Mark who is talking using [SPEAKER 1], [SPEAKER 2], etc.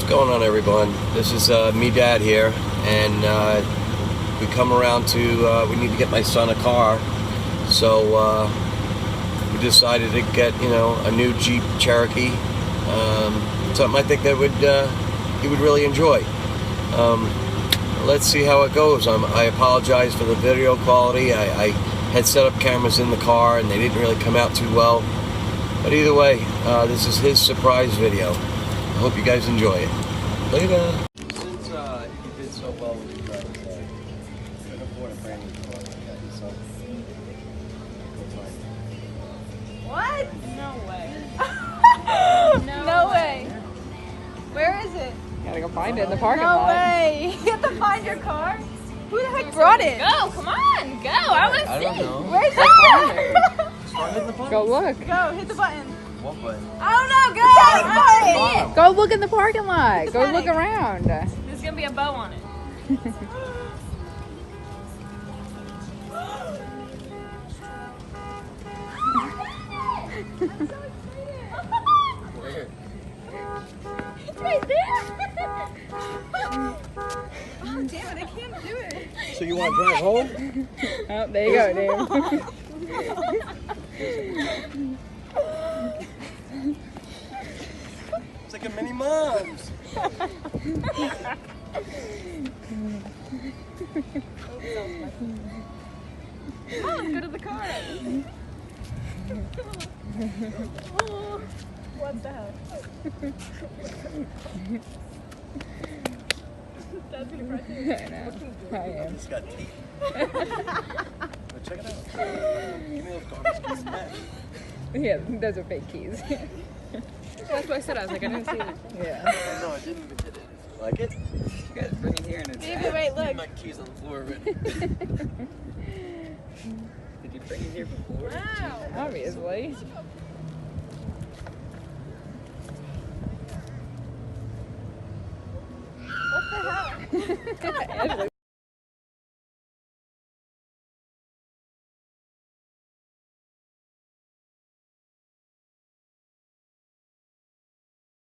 [SPEAKER 1] going on, everyone? This is me, Dad here, and we come around to we need to get my son a car, so we decided to get a new Jeep Cherokee, something I think that he would really enjoy. Let's see how it goes. I apologize for the video quality. I had set up cameras in the car and they didn't really come out too well, but either way, this is his surprise video. I hope you guys enjoy it. Later. Since you did so well with your friends, you can afford a brand new car like that yourself.
[SPEAKER 2] What? No way. No way. Where is it?
[SPEAKER 3] Gotta go find it in the parking
[SPEAKER 2] No
[SPEAKER 3] lot.
[SPEAKER 2] way. You have to find your car? Who the heck brought it?
[SPEAKER 4] Go, come on, go. I want to see.
[SPEAKER 1] I don't know.
[SPEAKER 2] Where's it?
[SPEAKER 3] Go look.
[SPEAKER 2] Go, hit the button.
[SPEAKER 1] What button?
[SPEAKER 2] I don't know, go! I see it.
[SPEAKER 3] Go look in the parking lot. Go look
[SPEAKER 2] panic.
[SPEAKER 3] around.
[SPEAKER 4] There's gonna be a bow on it.
[SPEAKER 2] It's right there. Oh, damn it, I can't do it.
[SPEAKER 1] So you want to drive home?
[SPEAKER 3] Oh, there you go, Dave.
[SPEAKER 1] It's like a mini mom's.
[SPEAKER 2] Mom, go to the car. What the hell? That's gonna crush you.
[SPEAKER 3] I know. I am.
[SPEAKER 1] It's got teeth. Check it out. Give me those garbage keys back.
[SPEAKER 3] Yeah, those are fake keys.
[SPEAKER 4] That's what I said. I was like, I didn't see it.
[SPEAKER 3] Yeah.
[SPEAKER 1] No, I didn't even hit it. Like it?
[SPEAKER 3] You guys bring it here and it's
[SPEAKER 2] Baby, wait, look.
[SPEAKER 1] My keys on the floor already.
[SPEAKER 3] Did you bring it here before?
[SPEAKER 2] Wow.
[SPEAKER 3] Obviously.
[SPEAKER 2] What the hell?
[SPEAKER 3] Ashley